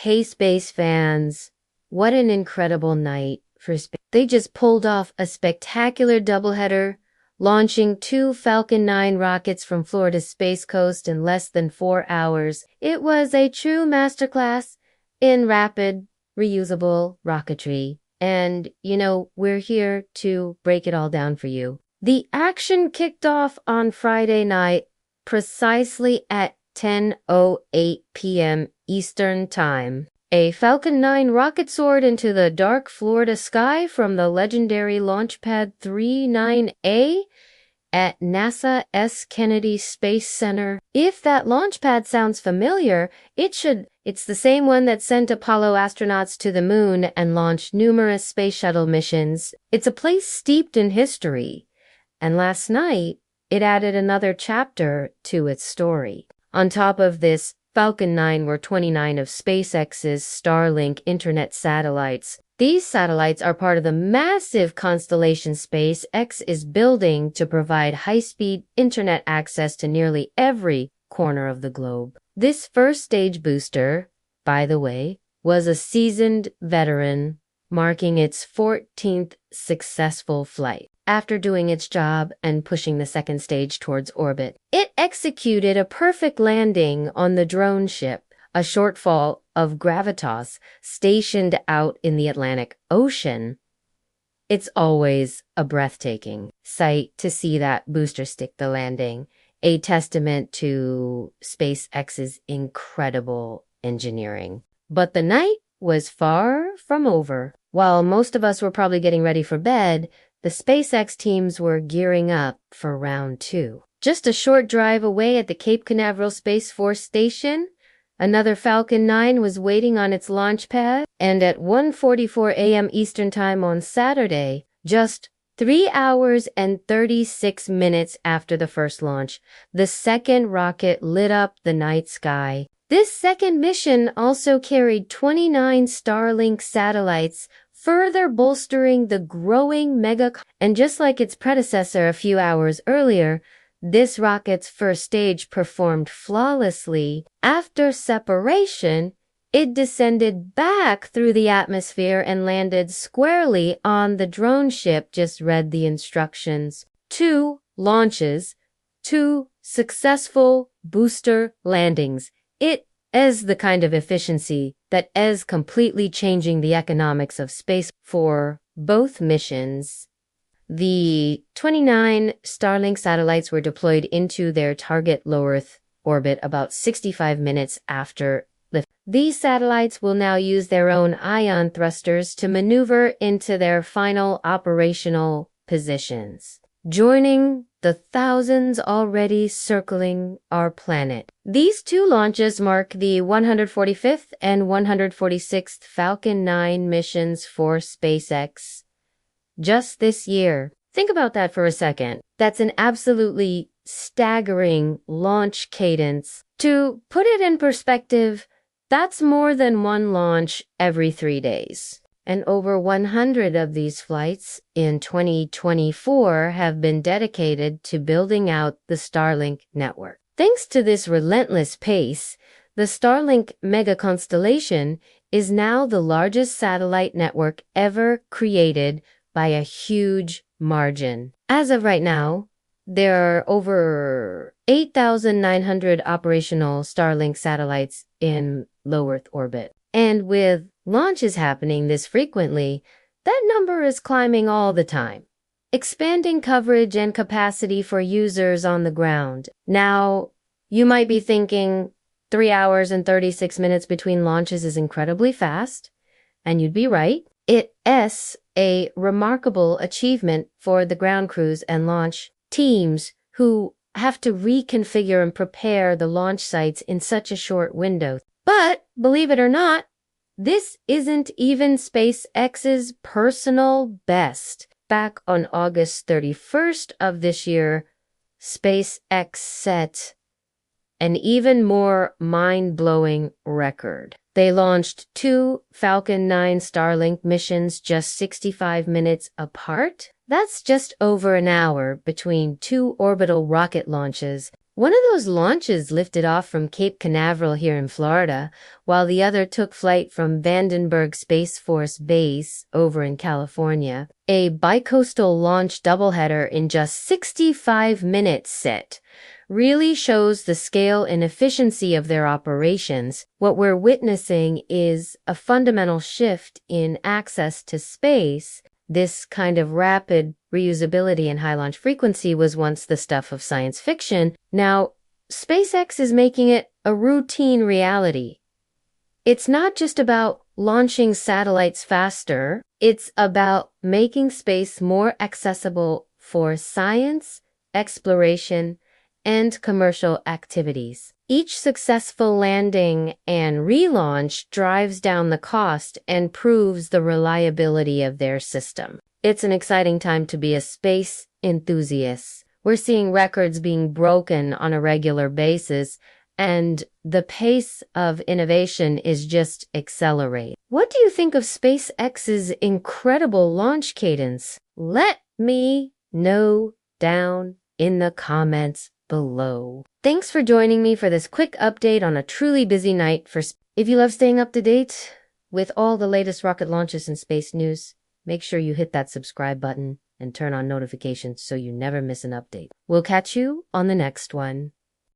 Hey space fans, what an incredible night for space. They just pulled off a spectacular doubleheader, launching 2 Falcon 9 rockets from Florida's Space Coast in less than 4 hours. It was a true masterclass in rapid, reusable rocketry. And, we're here to break it all down for you. The action kicked off on Friday night, precisely at 10:08 p.m. Eastern Time. A Falcon 9 rocket soared into the dark Florida sky from the legendary Launchpad 39A at NASA's Kennedy Space Center. If that launchpad sounds familiar, it's the same one that sent Apollo astronauts to the moon and launched numerous space shuttle missions. It's a place steeped in history, and last night it added another chapter to its story. On top of this, Falcon 9 were 29 of SpaceX's Starlink internet satellites. These satellites are part of the massive constellation SpaceX is building to provide high-speed internet access to nearly every corner of the globe. This first stage booster, by the way, was a seasoned veteran, marking its 14th successful flight. After doing its job and pushing the second stage towards orbit, it executed a perfect landing on the drone ship, a shortfall of gravitas stationed out in the Atlantic Ocean. It's always a breathtaking sight to see that booster stick the landing, a testament to SpaceX's incredible engineering. But the night was far from over. While most of us were probably getting ready for bed, the SpaceX teams were gearing up for round 2. Just a short drive away at the Cape Canaveral Space Force Station, another Falcon 9 was waiting on its launch pad, and at 1:44 a.m. Eastern Time on Saturday, just 3 hours and 36 minutes after the first launch, the second rocket lit up the night sky. This second mission also carried 29 Starlink satellites, further bolstering the growing and just like its predecessor a few hours earlier, this rocket's first stage performed flawlessly. After separation, it descended back through the atmosphere and landed squarely on the drone ship. Just read the instructions. 2 launches, 2 successful booster landings. It is the kind of efficiency that is completely changing the economics of space for both missions. The 29 Starlink satellites were deployed into their target low Earth orbit about 65 minutes after lift. These satellites will now use their own ion thrusters to maneuver into their final operational positions, joining the thousands already circling our planet. These 2 launches mark the 145th and 146th Falcon 9 missions for SpaceX just this year. Think about that for a second. That's an absolutely staggering launch cadence. To put it in perspective, that's more than 1 launch every 3 days. And over 100 of these flights in 2024 have been dedicated to building out the Starlink network. Thanks to this relentless pace, the Starlink mega constellation is now the largest satellite network ever created by a huge margin. As of right now, there are over 8,900 operational Starlink satellites in low Earth orbit. And with launches happening this frequently, that number is climbing all the time, expanding coverage and capacity for users on the ground. Now, you might be thinking 3 hours and 36 minutes between launches is incredibly fast, and you'd be right. It is a remarkable achievement for the ground crews and launch teams who have to reconfigure and prepare the launch sites in such a short window. But, believe it or not, this isn't even SpaceX's personal best. Back on August 31st of this year, SpaceX set an even more mind-blowing record. They launched 2 Falcon 9 Starlink missions just 65 minutes apart. That's just over an hour between 2 orbital rocket launches. One of those launches lifted off from Cape Canaveral here in Florida, while the other took flight from Vandenberg Space Force Base over in California. A bicoastal launch doubleheader in just 65 minutes set really shows the scale and efficiency of their operations. What we're witnessing is a fundamental shift in access to space. This kind of rapid reusability and high launch frequency was once the stuff of science fiction. Now, SpaceX is making it a routine reality. It's not just about launching satellites faster, it's about making space more accessible for science, exploration, and commercial activities. Each successful landing and relaunch drives down the cost and proves the reliability of their system. It's an exciting time to be a space enthusiast. We're seeing records being broken on a regular basis, and the pace of innovation is just accelerating. What do you think of SpaceX's incredible launch cadence? Let me know down in the comments below. Thanks for joining me for this quick update on a truly busy night for If you love staying up to date with all the latest rocket launches and space news, make sure you hit that subscribe button and turn on notifications so you never miss an update. We'll catch you on the next one.